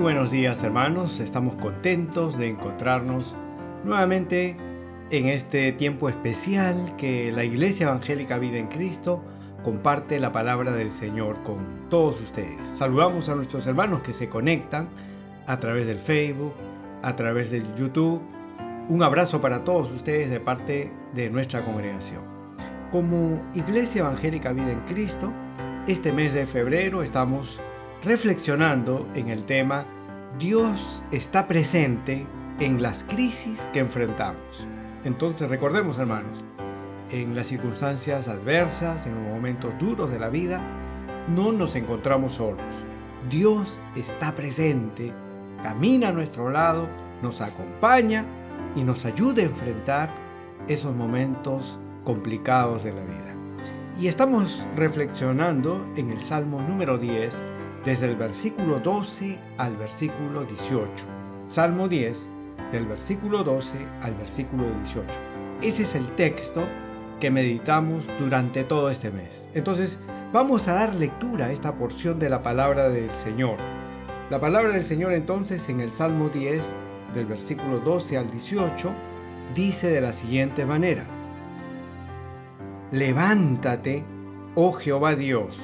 buenos días, hermanos. Estamos contentos de encontrarnos nuevamente en este tiempo especial que la Iglesia Evangélica Vida en Cristo comparte la palabra del Señor con todos ustedes. Saludamos a nuestros hermanos que se conectan a través del Facebook, a través del YouTube. Un abrazo para todos ustedes de parte de nuestra congregación. Como Iglesia Evangélica Vida en Cristo, este mes de febrero estamos reflexionando en el tema Dios está presente en las crisis que enfrentamos. Entonces recordemos, hermanos, en las circunstancias adversas, en los momentos duros de la vida, no nos encontramos solos. Dios está presente, camina a nuestro lado, nos acompaña y nos ayuda a enfrentar esos momentos complicados de la vida. Y estamos reflexionando en el Salmo número 10, desde el versículo 12 al versículo 18. Salmo 10, del versículo 12 al versículo 18. Ese es el texto que meditamos durante todo este mes. Entonces, vamos a dar lectura a esta porción de la palabra del Señor. La palabra del Señor, entonces, en el Salmo 10, del versículo 12 al 18, dice de la siguiente manera: Levántate, oh Jehová Dios,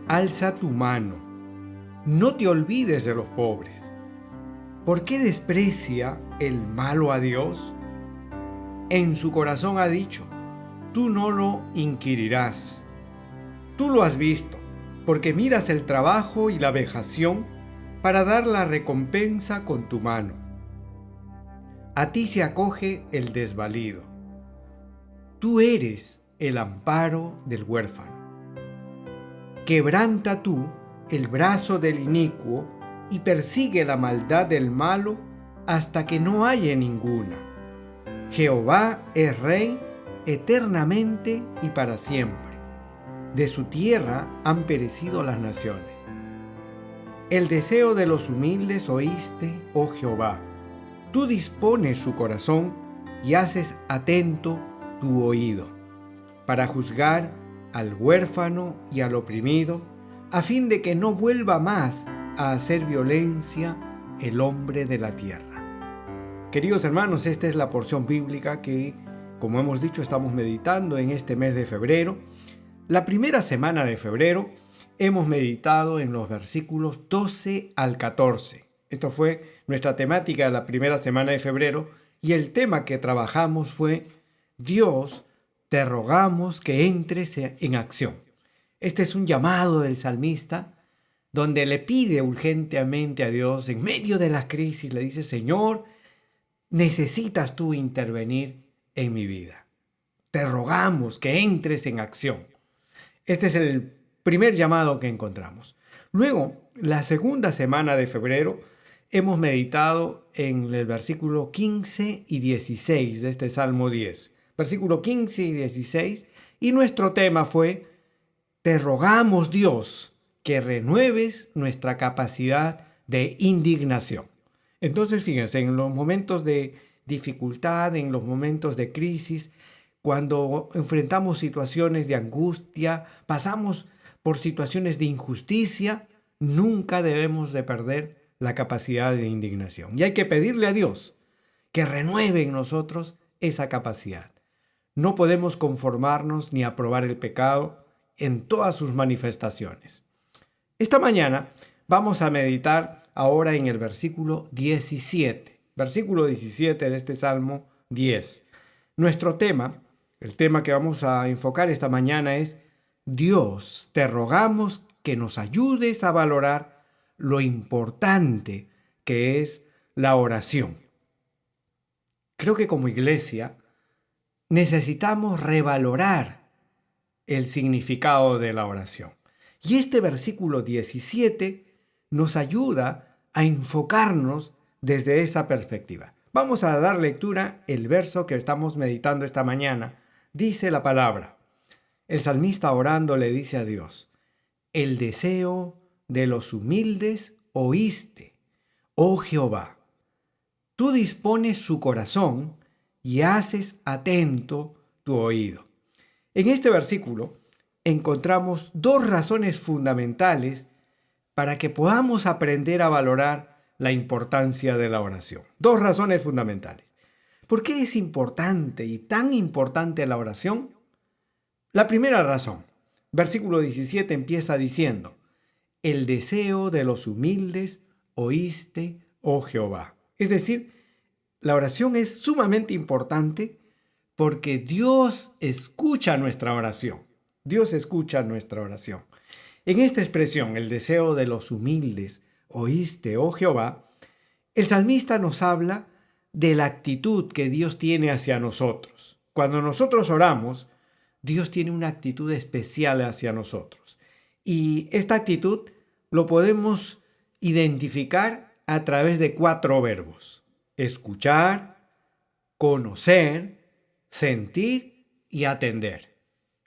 alza tu mano. No te olvides de los pobres. ¿Por qué desprecia el malo a Dios? En su corazón ha dicho: tú no lo inquirirás. Tú lo has visto, porque miras el trabajo y la vejación para dar la recompensa con tu mano. A ti se acoge el desvalido. Tú eres el amparo del huérfano. Quebranta tú el brazo del inicuo y persigue la maldad del malo hasta que no haya ninguna. Jehová es rey eternamente y para siempre. De su tierra han perecido las naciones. El deseo de los humildes oíste, oh Jehová. Tú dispones su corazón y haces atento tu oído, para juzgar al huérfano y al oprimido, a fin de que no vuelva más a hacer violencia el hombre de la tierra. Queridos hermanos, esta es la porción bíblica que, como hemos dicho, estamos meditando en este mes de febrero. La primera semana de febrero hemos meditado en los versículos 12 al 14. Esto fue nuestra temática de la primera semana de febrero y el tema que trabajamos fue: Dios, te rogamos que entres en acción. Este es un llamado del salmista donde le pide urgentemente a Dios en medio de la crisis. Le dice: Señor, necesitas tú intervenir en mi vida. Te rogamos que entres en acción. Este es el primer llamado que encontramos. Luego, la segunda semana de febrero, hemos meditado en el versículo 15 y 16 de este Salmo 10. Versículo 15 y 16. Y nuestro tema fue: te rogamos, Dios, que renueves nuestra capacidad de indignación. Entonces, fíjense, en los momentos de dificultad, en los momentos de crisis, cuando enfrentamos situaciones de angustia, pasamos por situaciones de injusticia, nunca debemos de perder la capacidad de indignación. Y hay que pedirle a Dios que renueve en nosotros esa capacidad. No podemos conformarnos ni aprobar el pecado en todas sus manifestaciones. Esta mañana vamos a meditar ahora en el versículo 17. Versículo 17 de este Salmo 10. Nuestro tema, el tema que vamos a enfocar esta mañana es: Dios, te rogamos que nos ayudes a valorar lo importante que es la oración. Creo que como iglesia necesitamos revalorar el significado de la oración. Y este versículo 17 nos ayuda a enfocarnos desde esa perspectiva. Vamos a dar lectura el verso que estamos meditando esta mañana. Dice la palabra. El salmista orando le dice a Dios: el deseo de los humildes oíste, oh Jehová. Tú dispones su corazón y haces atento tu oído. En este versículo encontramos dos razones fundamentales para que podamos aprender a valorar la importancia de la oración. Dos razones fundamentales. ¿Por qué es importante y tan importante la oración? La primera razón, versículo 17 empieza diciendo, el deseo de los humildes oíste, oh Jehová. Es decir, la oración es sumamente importante porque Dios escucha nuestra oración. Dios escucha nuestra oración. En esta expresión, el deseo de los humildes oíste, oh Jehová, el salmista nos habla de la actitud que Dios tiene hacia nosotros. Cuando nosotros oramos, Dios tiene una actitud especial hacia nosotros. Y esta actitud lo podemos identificar a través de 4 verbos: escuchar, conocer, sentir y atender.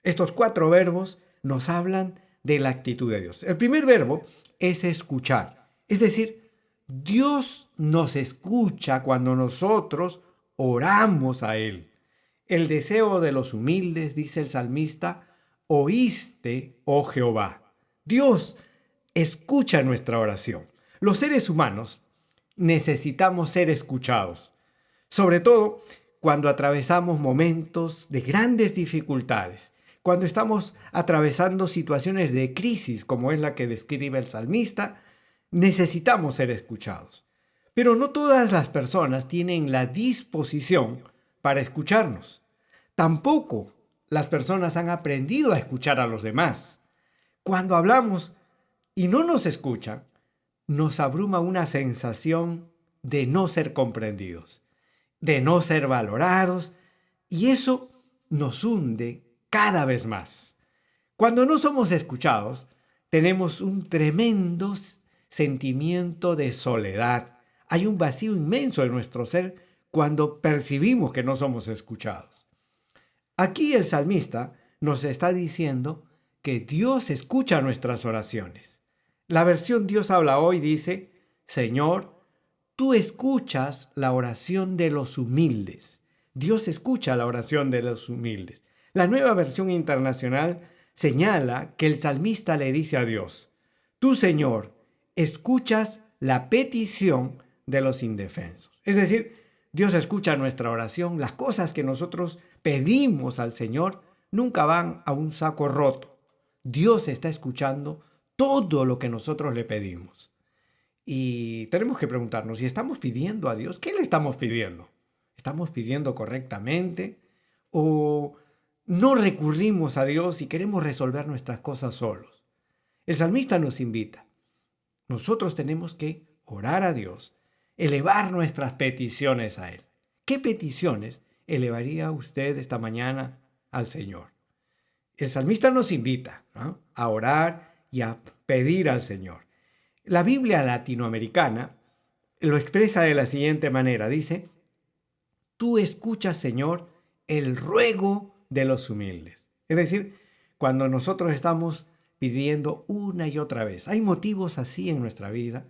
Estos 4 verbos nos hablan de la actitud de Dios. El primer verbo es escuchar, es decir, Dios nos escucha cuando nosotros oramos a Él. El deseo de los humildes, dice el salmista, oíste, oh Jehová. Dios escucha nuestra oración. Los seres humanos necesitamos ser escuchados, sobre todo cuando atravesamos momentos de grandes dificultades, cuando estamos atravesando situaciones de crisis como es la que describe el salmista, necesitamos ser escuchados. Pero no todas las personas tienen la disposición para escucharnos. Tampoco las personas han aprendido a escuchar a los demás. Cuando hablamos y no nos escuchan, nos abruma una sensación de no ser comprendidos, de no ser valorados, y eso nos hunde cada vez más. Cuando no somos escuchados, tenemos un tremendo sentimiento de soledad. Hay un vacío inmenso en nuestro ser cuando percibimos que no somos escuchados. Aquí el salmista nos está diciendo que Dios escucha nuestras oraciones. La versión Dios habla hoy dice, Señor, tú escuchas la oración de los humildes. Dios escucha la oración de los humildes. La nueva versión internacional señala que el salmista le dice a Dios, tú, Señor, escuchas la petición de los indefensos. Es decir, Dios escucha nuestra oración. Las cosas que nosotros pedimos al Señor nunca van a un saco roto. Dios está escuchando todo lo que nosotros le pedimos. Y tenemos que preguntarnos, si estamos pidiendo a Dios, ¿qué le estamos pidiendo? ¿Estamos pidiendo correctamente? ¿O no recurrimos a Dios y queremos resolver nuestras cosas solos? El salmista nos invita. Nosotros tenemos que orar a Dios, elevar nuestras peticiones a Él. ¿Qué peticiones elevaría usted esta mañana al Señor? El salmista nos invita, ¿no?, a orar y a pedir al Señor. La Biblia latinoamericana lo expresa de la siguiente manera. Dice, tú escuchas, Señor, el ruego de los humildes. Es decir, cuando nosotros estamos pidiendo una y otra vez, hay motivos así en nuestra vida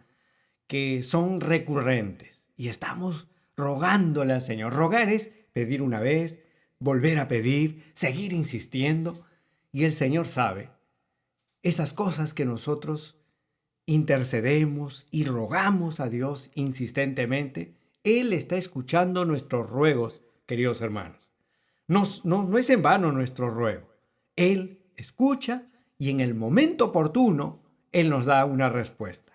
que son recurrentes y estamos rogándole al Señor. Rogar es pedir una vez, volver a pedir, seguir insistiendo, y el Señor sabe esas cosas que nosotros intercedemos y rogamos a Dios insistentemente. Él está escuchando nuestros ruegos, queridos hermanos. No es en vano nuestro ruego. Él escucha y en el momento oportuno Él nos da una respuesta.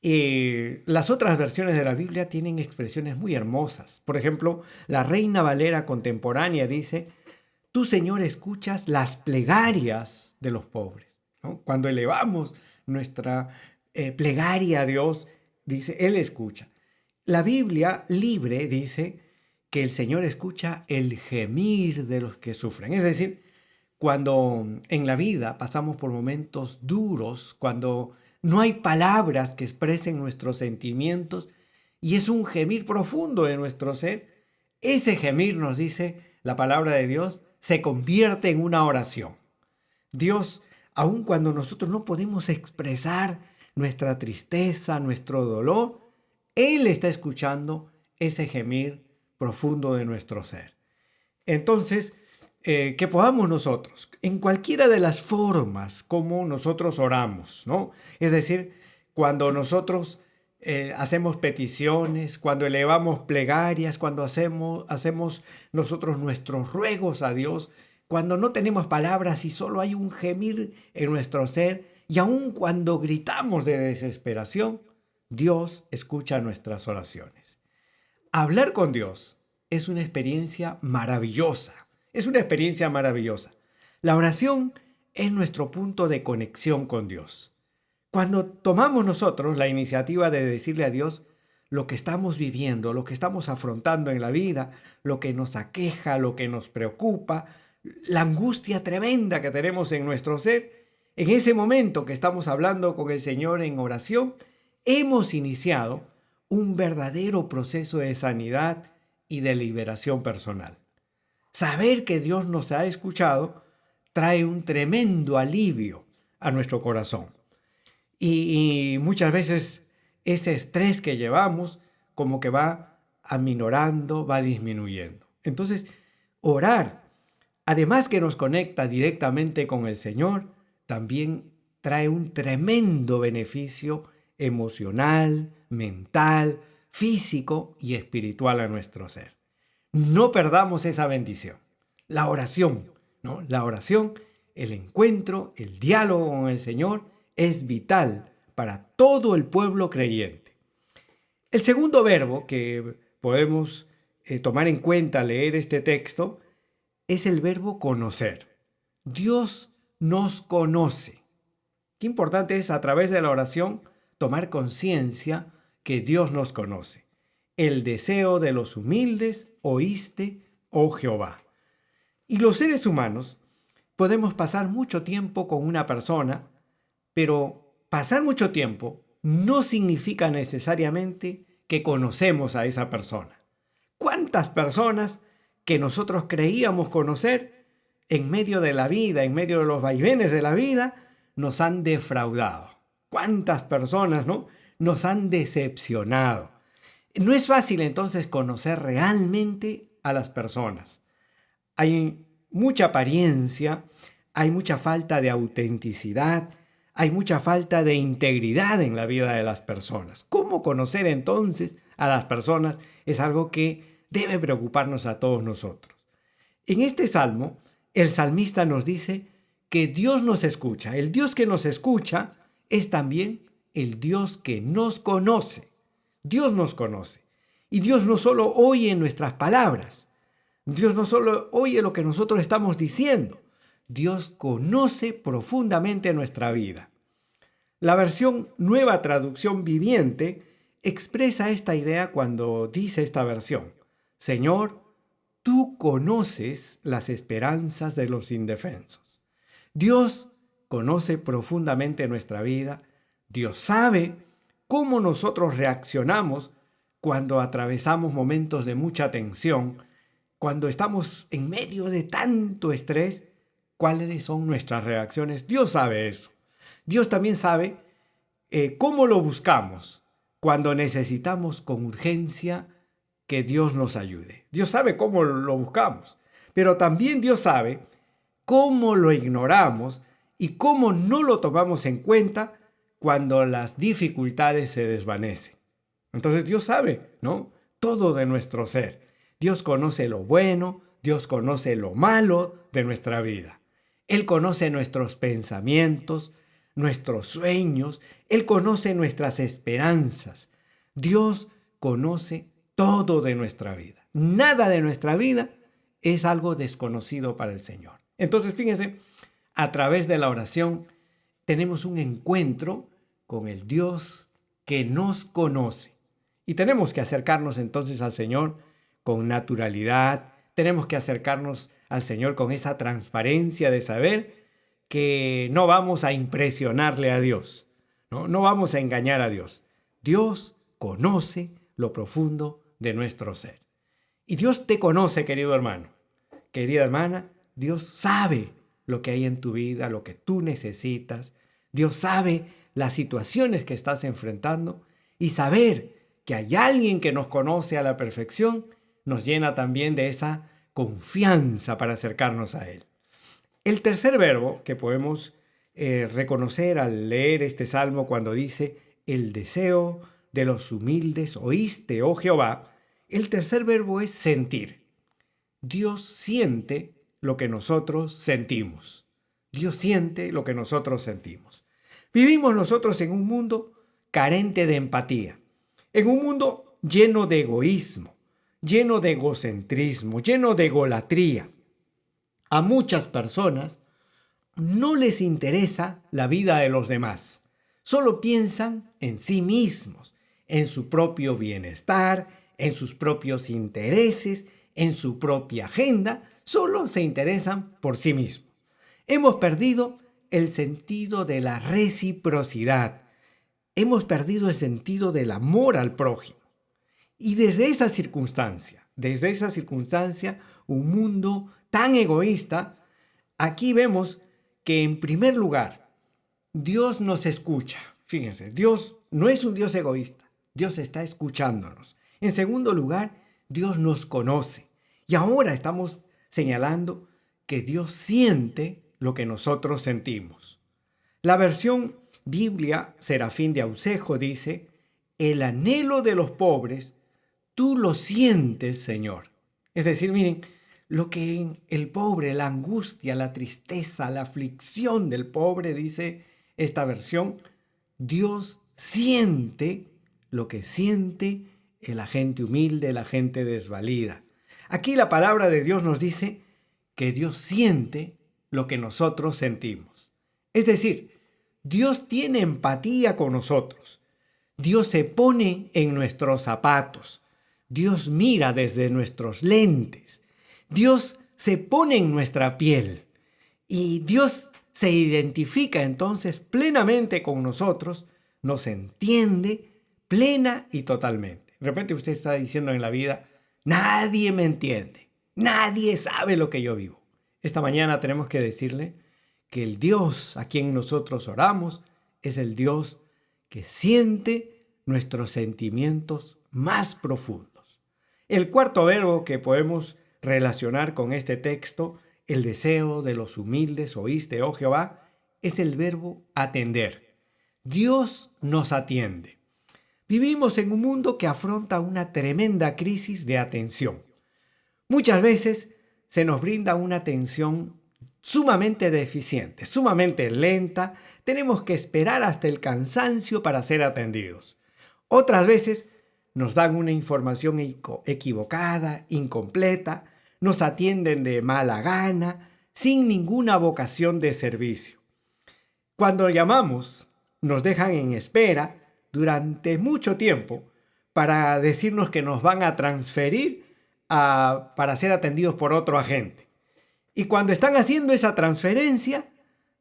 Las otras versiones de la Biblia tienen expresiones muy hermosas. Por ejemplo, la Reina Valera contemporánea dice, tú, Señor, escuchas las plegarias de los pobres, ¿no? Cuando elevamos nuestra plegaria a Dios, dice, Él escucha. La Biblia libre dice que el Señor escucha el gemir de los que sufren. Es decir, cuando en la vida pasamos por momentos duros, cuando no hay palabras que expresen nuestros sentimientos y es un gemir profundo de nuestro ser, ese gemir, nos dice la palabra de Dios, se convierte en una oración. Dios, aun cuando nosotros no podemos expresar nuestra tristeza, nuestro dolor, Él está escuchando ese gemir profundo de nuestro ser. Entonces, que podamos nosotros, en cualquiera de las formas como nosotros oramos, ¿no? Es decir, cuando nosotros hacemos peticiones, cuando elevamos plegarias, cuando hacemos nosotros nuestros ruegos a Dios, cuando no tenemos palabras y solo hay un gemir en nuestro ser, y aun cuando gritamos de desesperación, Dios escucha nuestras oraciones. Hablar con Dios es una experiencia maravillosa, es una experiencia maravillosa. La oración es nuestro punto de conexión con Dios. Cuando tomamos nosotros la iniciativa de decirle a Dios lo que estamos viviendo, lo que estamos afrontando en la vida, lo que nos aqueja, lo que nos preocupa, la angustia tremenda que tenemos en nuestro ser, en ese momento que estamos hablando con el Señor en oración, hemos iniciado un verdadero proceso de sanidad y de liberación personal. Saber que Dios nos ha escuchado trae un tremendo alivio a nuestro corazón. Y muchas veces ese estrés que llevamos como que va aminorando, va disminuyendo. Entonces, orar, además que nos conecta directamente con el Señor, también trae un tremendo beneficio emocional, mental, físico y espiritual a nuestro ser. No perdamos esa bendición. La oración, ¿no? La oración, el encuentro, el diálogo con el Señor es vital para todo el pueblo creyente. El segundo verbo que podemos tomar en cuenta al leer este texto es el verbo conocer. Dios nos conoce. Qué importante es a través de la oración tomar conciencia que Dios nos conoce. El deseo de los humildes oíste, oh Jehová. Y los seres humanos podemos pasar mucho tiempo con una persona, pero pasar mucho tiempo no significa necesariamente que conocemos a esa persona. ¿Cuántas personas que nosotros creíamos conocer en medio de la vida, en medio de los vaivenes de la vida, nos han defraudado? ¿Cuántas personas, no, nos han decepcionado? No es fácil entonces conocer realmente a las personas. Hay mucha apariencia, hay mucha falta de autenticidad, hay mucha falta de integridad en la vida de las personas. ¿Cómo conocer entonces a las personas? Es algo que debe preocuparnos a todos nosotros. En este salmo, el salmista nos dice que Dios nos escucha. El Dios que nos escucha es también el Dios que nos conoce. Dios nos conoce. Y Dios no solo oye nuestras palabras, Dios no solo oye lo que nosotros estamos diciendo, Dios conoce profundamente nuestra vida. La versión Nueva Traducción Viviente expresa esta idea cuando dice esta versión: Señor, tú conoces las esperanzas de los indefensos. Dios conoce profundamente nuestra vida. Dios sabe cómo nosotros reaccionamos cuando atravesamos momentos de mucha tensión, cuando estamos en medio de tanto estrés. ¿Cuáles son nuestras reacciones? Dios sabe eso. Dios también sabe cómo lo buscamos cuando necesitamos con urgencia que Dios nos ayude. Dios sabe cómo lo buscamos, pero también Dios sabe cómo lo ignoramos y cómo no lo tomamos en cuenta cuando las dificultades se desvanecen. Entonces Dios sabe, ¿no? Todo de nuestro ser. Dios conoce lo bueno, Dios conoce lo malo de nuestra vida. Él conoce nuestros pensamientos, nuestros sueños. Él conoce nuestras esperanzas. Dios conoce todo de nuestra vida. Nada de nuestra vida es algo desconocido para el Señor. Entonces, fíjense, a través de la oración tenemos un encuentro con el Dios que nos conoce. Y tenemos que acercarnos entonces al Señor con naturalidad. Tenemos que acercarnos al Señor con esa transparencia de saber que no vamos a impresionarle a Dios, no vamos a engañar a Dios. Dios conoce lo profundo de nuestro ser. Y Dios te conoce, querido hermano, querida hermana. Dios sabe lo que hay en tu vida, lo que tú necesitas. Dios sabe las situaciones que estás enfrentando, y saber que hay alguien que nos conoce a la perfección nos llena también de esa confianza para acercarnos a Él. El tercer verbo que podemos reconocer al leer este salmo cuando dice el deseo de los humildes oíste, oh Jehová, el tercer verbo es sentir. Dios siente lo que nosotros sentimos. Dios siente lo que nosotros sentimos. Vivimos nosotros en un mundo carente de empatía, en un mundo lleno de egoísmo, lleno de egocentrismo, lleno de egolatría. A muchas personas no les interesa la vida de los demás. Solo piensan en sí mismos, en su propio bienestar, en sus propios intereses, en su propia agenda. Solo se interesan por sí mismos. Hemos perdido el sentido de la reciprocidad. Hemos perdido el sentido del amor al prójimo. Y desde esa circunstancia, un mundo tan egoísta, aquí vemos que en primer lugar, Dios nos escucha. Fíjense, Dios no es un Dios egoísta. Dios está escuchándonos. En segundo lugar, Dios nos conoce. Y ahora estamos señalando que Dios siente lo que nosotros sentimos. La versión Biblia Serafín de Ausejo dice: el anhelo de los pobres, tú lo sientes, Señor. Es decir, miren, lo que el pobre, la angustia, la tristeza, la aflicción del pobre, dice esta versión, Dios siente lo que siente la gente humilde, la gente desvalida. Aquí la palabra de Dios nos dice que Dios siente lo que nosotros sentimos. Es decir, Dios tiene empatía con nosotros. Dios se pone en nuestros zapatos. Dios mira desde nuestros lentes. Dios se pone en nuestra piel. Y Dios se identifica entonces plenamente con nosotros, nos entiende plena y totalmente. De repente usted está diciendo en la vida: nadie me entiende, nadie sabe lo que yo vivo. Esta mañana tenemos que decirle que el Dios a quien nosotros oramos es el Dios que siente nuestros sentimientos más profundos. El cuarto verbo que podemos relacionar con este texto, el deseo de los humildes oíste, oh Jehová, es el verbo atender. Dios nos atiende. Vivimos en un mundo que afronta una tremenda crisis de atención. Muchas veces se nos brinda una atención sumamente deficiente, sumamente lenta. Tenemos que esperar hasta el cansancio para ser atendidos. Otras veces nos dan una información equivocada, incompleta, nos atienden de mala gana, sin ninguna vocación de servicio. Cuando llamamos, nos dejan en espera durante mucho tiempo para decirnos que nos van a transferir para ser atendidos por otro agente. Y cuando están haciendo esa transferencia,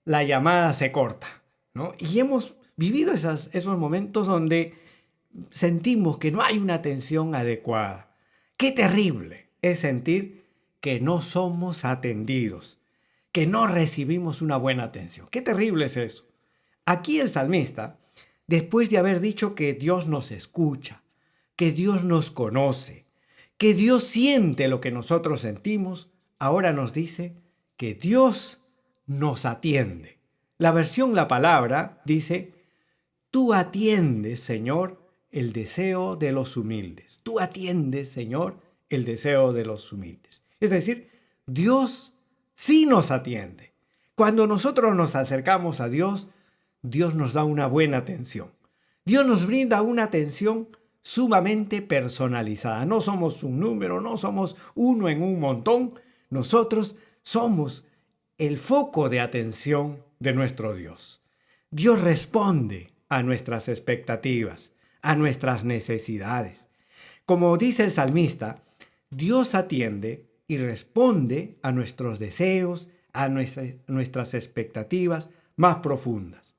la llamada se corta, ¿no? Y hemos vivido esos momentos donde sentimos que no hay una atención adecuada. Qué terrible es sentir que no somos atendidos, que no recibimos una buena atención. Qué terrible es eso. Aquí el salmista, después de haber dicho que Dios nos escucha, que Dios nos conoce, que Dios siente lo que nosotros sentimos, ahora nos dice que Dios nos atiende. La versión La Palabra dice: tú atiendes, Señor, el deseo de los humildes. Tú atiendes, Señor, el deseo de los humildes. Es decir, Dios sí nos atiende. Cuando nosotros nos acercamos a Dios, Dios nos da una buena atención. Dios nos brinda una atención sumamente personalizada. No somos un número, no somos uno en un montón. Nosotros somos el foco de atención de nuestro Dios. Dios responde a nuestras expectativas, a nuestras necesidades. Como dice el salmista, Dios atiende y responde a nuestros deseos, a nuestras expectativas más profundas.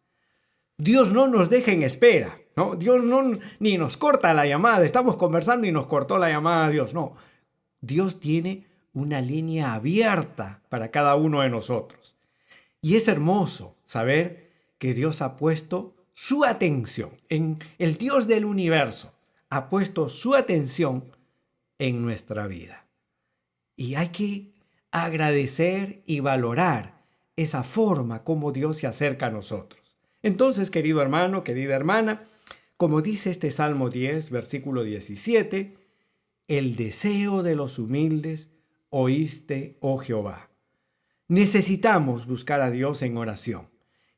Dios no nos deja en espera, ¿no? Dios ni nos corta la llamada. Estamos conversando y nos cortó la llamada a Dios. No, Dios tiene una línea abierta para cada uno de nosotros. Y es hermoso saber que Dios ha puesto su atención en el Dios del universo. Ha puesto su atención en nuestra vida. Y hay que agradecer y valorar esa forma como Dios se acerca a nosotros. Entonces, querido hermano, querida hermana, Como dice este Salmo 10, versículo 17, el deseo de los humildes oíste, oh Jehová. Necesitamos buscar a Dios en oración.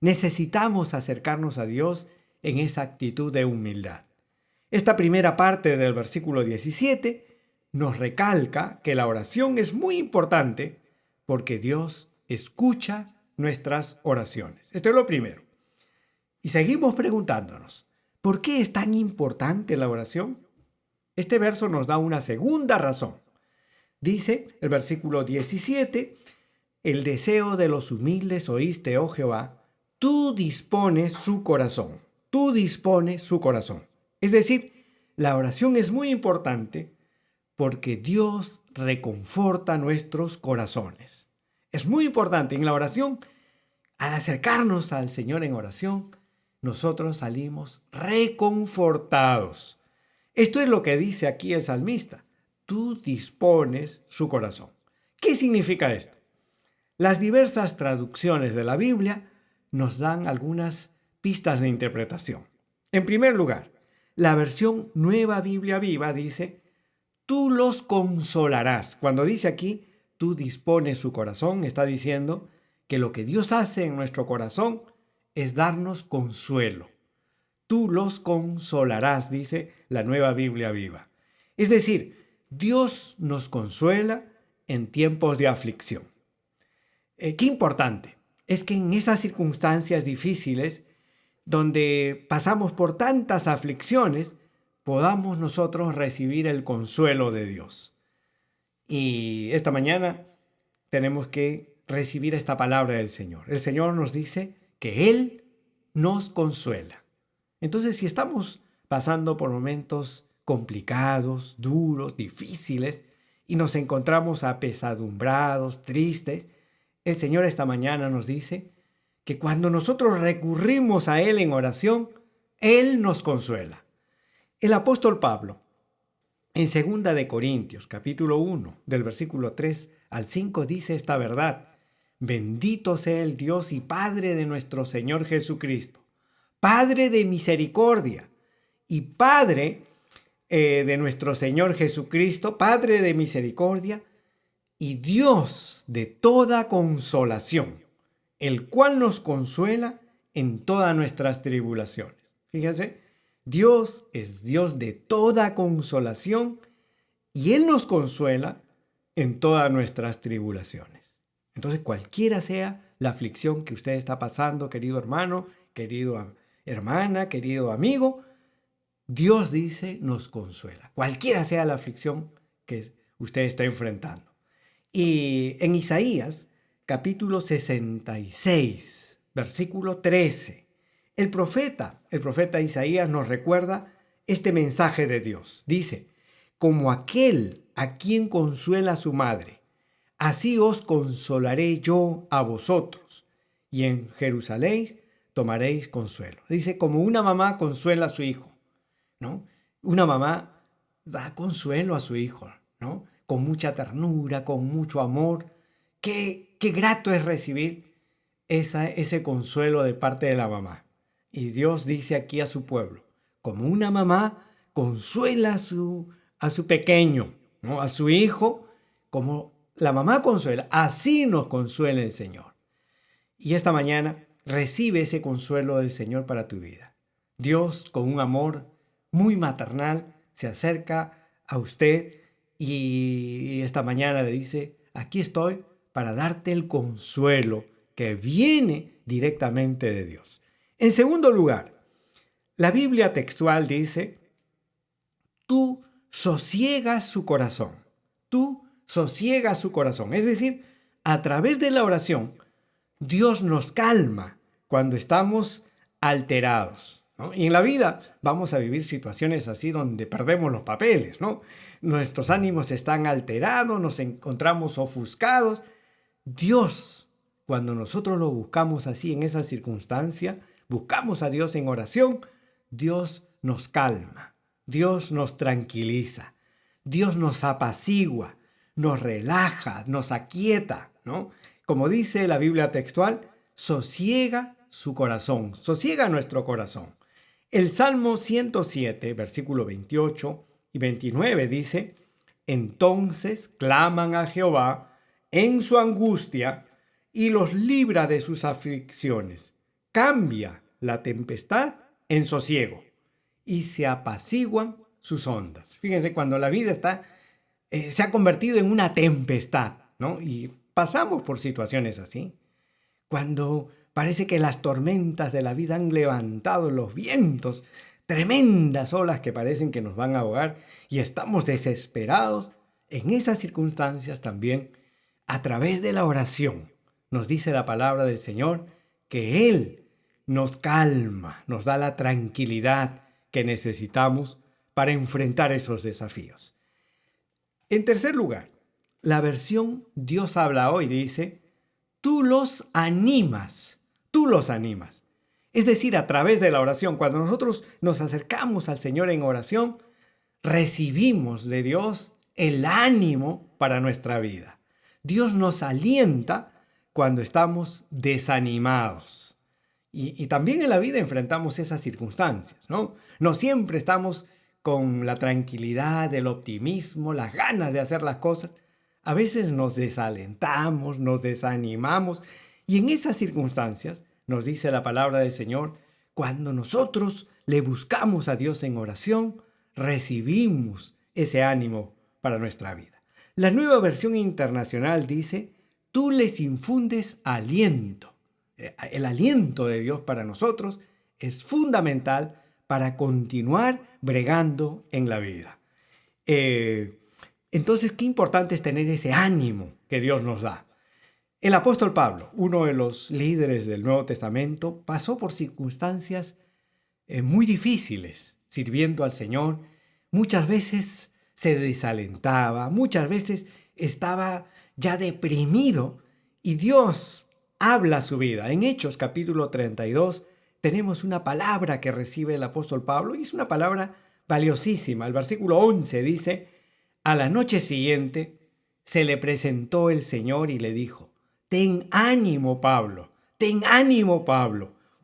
Necesitamos acercarnos a Dios en esa actitud de humildad. Esta primera parte del versículo 17 nos recalca que la oración es muy importante porque Dios escucha nuestras oraciones. Esto es lo primero. Y seguimos preguntándonos, ¿por qué es tan importante la oración? Este verso nos da una segunda razón. Dice el versículo 17, el deseo de los humildes oíste, oh Jehová, tú dispones su corazón. Tú dispones su corazón. Es decir, la oración es muy importante porque Dios reconforta nuestros corazones. Es muy importante en la oración, al acercarnos al Señor en oración, nosotros salimos reconfortados. Esto es lo que dice aquí el salmista. Tú dispones su corazón. ¿Qué significa esto? Las diversas traducciones de la Biblia nos dan algunas pistas de interpretación. En primer lugar, la versión Nueva Biblia Viva dice, tú los consolarás. Cuando dice aquí, tú dispones su corazón, está diciendo que lo que Dios hace en nuestro corazón es darnos consuelo. Tú los consolarás, dice la Nueva Biblia Viva. Es decir, Dios nos consuela en tiempos de aflicción. Qué importante es que en esas circunstancias difíciles, donde pasamos por tantas aflicciones, podamos nosotros recibir el consuelo de Dios. Y esta mañana tenemos que recibir esta palabra del Señor. El Señor nos dice que Él nos consuela. Entonces, si estamos pasando por momentos complicados, duros, difíciles, y nos encontramos apesadumbrados, tristes, el Señor esta mañana nos dice que cuando nosotros recurrimos a Él en oración, Él nos consuela. El apóstol Pablo, en 2 de Corintios, capítulo 1, del versículo 3 al 5, dice esta verdad. Bendito sea el Dios y Padre de nuestro Señor Jesucristo, Padre de misericordia y Padre de nuestro Señor Jesucristo, Padre de misericordia y Dios de toda consolación, el cual nos consuela en todas nuestras tribulaciones. Fíjense, Dios es Dios de toda consolación y Él nos consuela en todas nuestras tribulaciones. Entonces, cualquiera sea la aflicción que usted está pasando, querido hermano, querido hermana, querido amigo, Dios dice nos consuela. Cualquiera sea la aflicción que usted está enfrentando. Y en Isaías, capítulo 66, versículo 13, el profeta Isaías nos recuerda este mensaje de Dios. Dice, como aquel a quien consuela su madre, así os consolaré yo a vosotros, y en Jerusalén tomaréis consuelo. Dice, como una mamá consuela a su hijo, ¿no? Una mamá da consuelo a su hijo, ¿no? Con mucha ternura, con mucho amor. Qué grato es recibir ese consuelo de parte de la mamá. Y Dios dice aquí a su pueblo, como una mamá consuela a su pequeño, ¿no? A su hijo, como la mamá consuela, así nos consuela el Señor. Y esta mañana recibe ese consuelo del Señor para tu vida. Dios, con un amor muy maternal, se acerca a usted y esta mañana le dice, aquí estoy para darte el consuelo que viene directamente de Dios. En segundo lugar, la Biblia textual dice, tú sosiegas su corazón. Tú sosiegas su corazón. Es decir, a través de la oración, Dios nos calma cuando estamos alterados, ¿no? Y en la vida vamos a vivir situaciones así donde perdemos los papeles, ¿no? Nuestros ánimos están alterados, nos encontramos ofuscados. Dios, cuando nosotros lo buscamos así en esa circunstancia, buscamos a Dios en oración, Dios nos calma, Dios nos tranquiliza, Dios nos apacigua, nos relaja, nos aquieta, ¿no? Como dice la Biblia textual, sosiega su corazón, sosiega nuestro corazón. El Salmo 107, versículo 28 y 29 dice: Entonces claman a Jehová en su angustia y los libra de sus aflicciones. Cambia la tempestad en sosiego y se apaciguan sus ondas. Fíjense, cuando la vida se ha convertido en una tempestad, ¿no? Y pasamos por situaciones así. Cuando parece que las tormentas de la vida han levantado los vientos, tremendas olas que parecen que nos van a ahogar y estamos desesperados, en esas circunstancias también, a través de la oración, nos dice la palabra del Señor que Él nos calma, nos da la tranquilidad que necesitamos para enfrentar esos desafíos. En tercer lugar, la versión Dios habla hoy dice: tú los animas. Tú los animas. Es decir, a través de la oración, cuando nosotros nos acercamos al Señor en oración, recibimos de Dios el ánimo para nuestra vida. Dios nos alienta cuando estamos desanimados. Y también en la vida enfrentamos esas circunstancias, ¿no? No siempre estamos con la tranquilidad, el optimismo, las ganas de hacer las cosas. A veces nos desalentamos, nos desanimamos. Y en esas circunstancias, nos dice la palabra del Señor, cuando nosotros le buscamos a Dios en oración, recibimos ese ánimo para nuestra vida. La Nueva Versión Internacional dice: tú les infundes aliento. El aliento de Dios para nosotros es fundamental para continuar bregando en la vida. Entonces, qué importante es tener ese ánimo que Dios nos da. El apóstol Pablo, uno de los líderes del Nuevo Testamento, pasó por circunstancias muy difíciles sirviendo al Señor. Muchas veces se desalentaba, muchas veces estaba ya deprimido y Dios habla a su vida. En Hechos capítulo 32 tenemos una palabra que recibe el apóstol Pablo y es una palabra valiosísima. El versículo 11 dice: a la noche siguiente se le presentó el Señor y le dijo: ten ánimo, Pablo,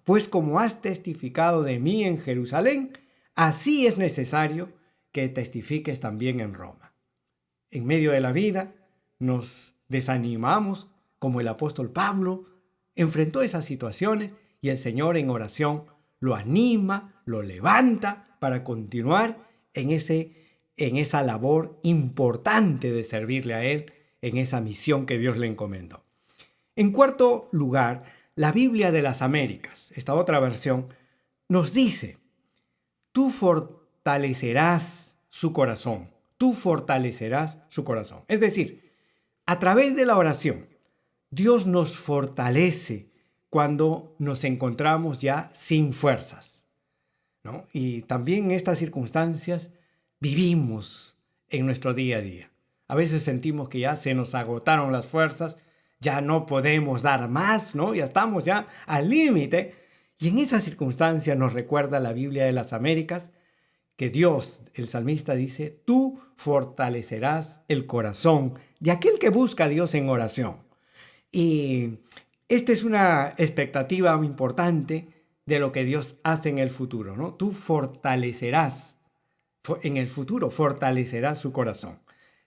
pues como has testificado de mí en Jerusalén, así es necesario que testifiques también en Roma. En medio de la vida nos desanimamos, como el apóstol Pablo enfrentó esas situaciones y el Señor en oración lo anima, lo levanta para continuar en esa labor importante de servirle a Él, en esa misión que Dios le encomendó. En cuarto lugar, la Biblia de las Américas, esta otra versión, nos dice: tú fortalecerás su corazón. Tú fortalecerás su corazón. Es decir, a través de la oración, Dios nos fortalece cuando nos encontramos ya sin fuerzas, ¿no? Y también en estas circunstancias vivimos en nuestro día a día. A veces sentimos que ya se nos agotaron las fuerzas, ya no podemos dar más, ¿no? Ya estamos ya al límite. Y en esas circunstancias nos recuerda la Biblia de las Américas que Dios, el salmista dice: tú fortalecerás el corazón de aquel que busca a Dios en oración. Y esta es una expectativa muy importante de lo que Dios hace en el futuro, ¿no? Tú fortalecerás, en el futuro fortalecerás su corazón.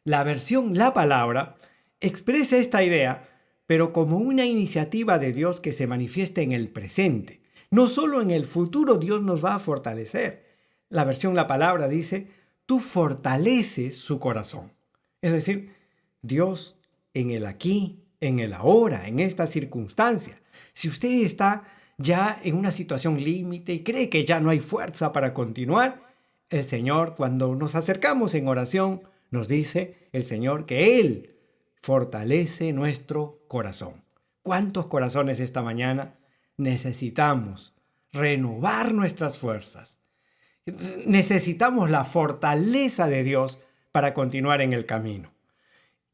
La versión La Palabra expresa esta idea, pero como una iniciativa de Dios que se manifiesta en el presente. No solo en el futuro Dios nos va a fortalecer. La versión La Palabra dice: tú fortaleces su corazón. Es decir, Dios en el aquí, en el ahora, en esta circunstancia. Si usted está ya en una situación límite y cree que ya no hay fuerza para continuar, el Señor, cuando nos acercamos en oración, nos dice el Señor que Él fortalece nuestro corazón. ¿Cuántos corazones esta mañana necesitamos renovar nuestras fuerzas? Necesitamos la fortaleza de Dios para continuar en el camino.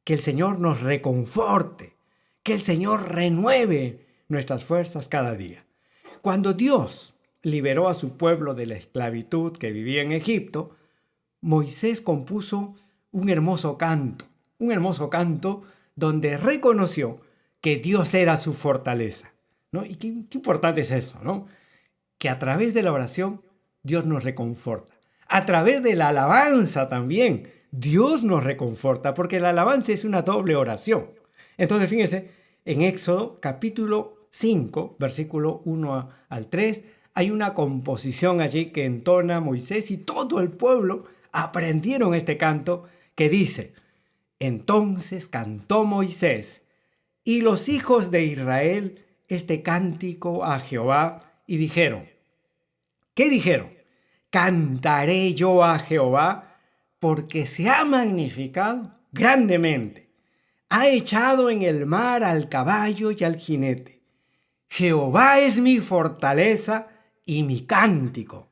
Que el Señor nos reconforte, que el Señor renueve nuestras fuerzas cada día. Cuando Dios liberó a su pueblo de la esclavitud que vivía en Egipto, Moisés compuso un hermoso canto donde reconoció que Dios era su fortaleza, ¿no? Y qué importante es eso, ¿no? Que a través de la oración Dios nos reconforta. A través de la alabanza también, Dios nos reconforta, porque la alabanza es una doble oración. Entonces, fíjense, en Éxodo capítulo 5, versículo 1 al 3, hay una composición allí que entona Moisés y todo el pueblo aprendieron este canto que dice: entonces cantó Moisés y los hijos de Israel este cántico a Jehová y dijeron, ¿qué dijeron? Cantaré yo a Jehová porque se ha magnificado grandemente. Ha echado en el mar al caballo y al jinete. Jehová es mi fortaleza y mi cántico,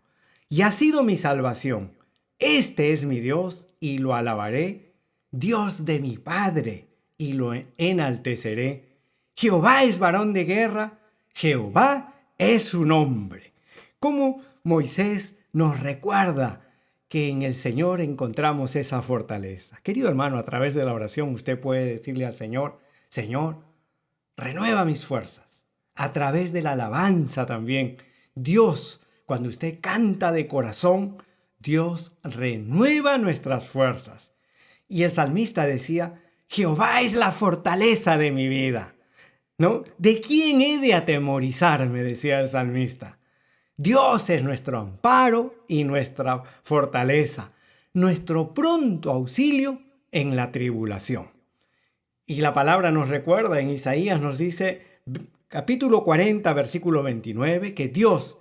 y ha sido mi salvación. Este es mi Dios y lo alabaré, Dios de mi Padre, y lo enalteceré. Jehová es varón de guerra, Jehová es su nombre. Como Moisés nos recuerda que en el Señor encontramos esa fortaleza. Querido hermano, a través de la oración usted puede decirle al Señor, Señor, renueva mis fuerzas. A través de la alabanza también, Dios, cuando usted canta de corazón, Dios renueva nuestras fuerzas. Y el salmista decía, Jehová es la fortaleza de mi vida. ¿No? ¿De quién he de atemorizarme?, decía el salmista. Dios es nuestro amparo y nuestra fortaleza, nuestro pronto auxilio en la tribulación. Y la palabra nos recuerda, en Isaías nos dice, capítulo 40, versículo 29, que Dios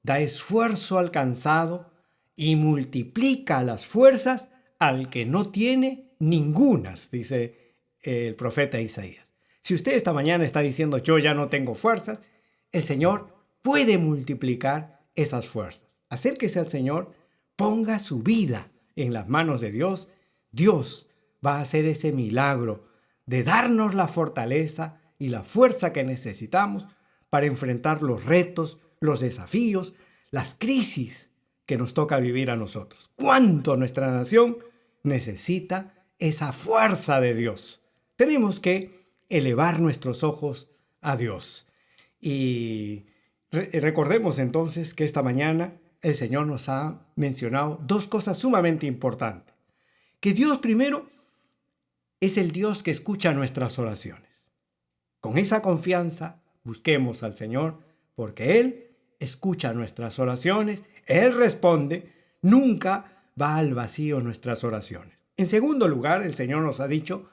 da esfuerzo al cansado y multiplica las fuerzas al que no tiene ningunas, dice el profeta Isaías. Si usted esta mañana está diciendo, yo ya no tengo fuerzas, el Señor puede multiplicar esas fuerzas. Acérquese al Señor, ponga su vida en las manos de Dios. Dios va a hacer ese milagro de darnos la fortaleza y la fuerza que necesitamos para enfrentar los retos, los desafíos, las crisis que nos toca vivir a nosotros. ¿Cuánto nuestra nación necesita esa fuerza de Dios? Tenemos que elevar nuestros ojos a Dios. Y recordemos entonces que esta mañana el Señor nos ha mencionado dos cosas sumamente importantes. Que Dios primero es el Dios que escucha nuestras oraciones. Con esa confianza busquemos al Señor porque Él escucha nuestras oraciones, Él responde, nunca va al vacío nuestras oraciones. En segundo lugar, el Señor nos ha dicho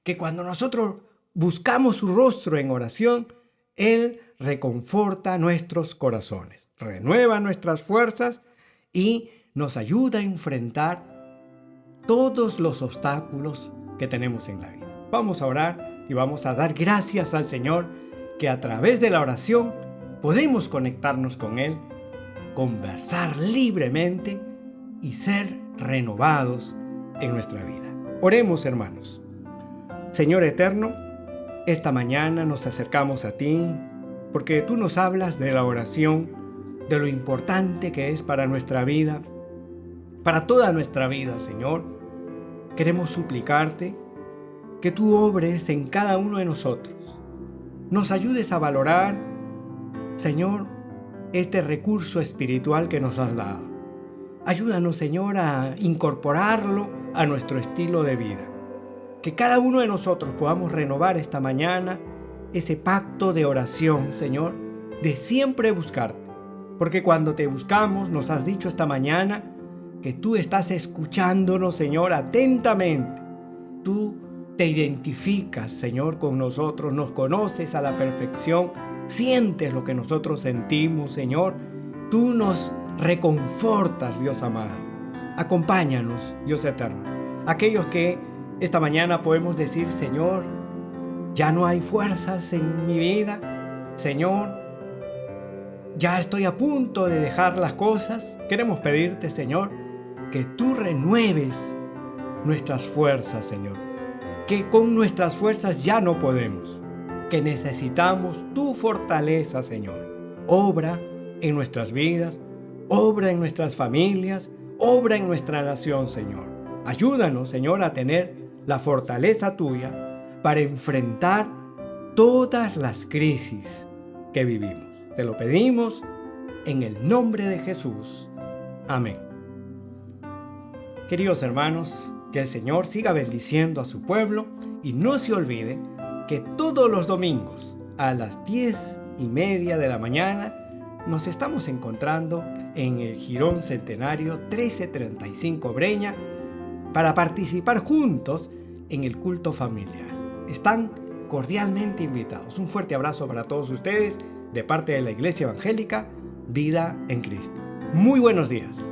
que cuando nosotros buscamos su rostro en oración, Él reconforta nuestros corazones, renueva nuestras fuerzas y nos ayuda a enfrentar todos los obstáculos que tenemos en la vida. Vamos a orar y vamos a dar gracias al Señor que a través de la oración podemos conectarnos con Él, conversar libremente y ser renovados en nuestra vida. Oremos, hermanos. Señor eterno, esta mañana nos acercamos a ti porque tú nos hablas de la oración, de lo importante que es para nuestra vida, para toda nuestra vida, Señor. Queremos suplicarte que tú obres en cada uno de nosotros. Nos ayudes a valorar, Señor, este recurso espiritual que nos has dado. Ayúdanos, Señor, a incorporarlo a nuestro estilo de vida. Que cada uno de nosotros podamos renovar esta mañana ese pacto de oración, Señor, de siempre buscarte. Porque cuando te buscamos, nos has dicho esta mañana que tú estás escuchándonos, Señor, atentamente. Tú te identificas, Señor, con nosotros, nos conoces a la perfección, sientes lo que nosotros sentimos, Señor. Tú nos reconfortas, Dios amado. Acompáñanos, Dios eterno. Aquellos que esta mañana podemos decir, Señor, ya no hay fuerzas en mi vida. Señor, ya estoy a punto de dejar las cosas. Queremos pedirte, Señor, que tú renueves nuestras fuerzas, Señor. Que con nuestras fuerzas ya no podemos. Que necesitamos tu fortaleza, Señor. Obra en nuestras vidas, obra en nuestras familias, obra en nuestra nación, Señor. Ayúdanos, Señor, a tener la fortaleza tuya para enfrentar todas las crisis que vivimos. Te lo pedimos en el nombre de Jesús. Amén. Queridos hermanos, que el Señor siga bendiciendo a su pueblo y no se olvide que todos los domingos a las 10:30 de la mañana nos estamos encontrando en el Jirón Centenario 1335 Breña para participar juntos en el culto familiar. Están cordialmente invitados. Un fuerte abrazo para todos ustedes de parte de la Iglesia Evangélica Vida en Cristo. Muy buenos días.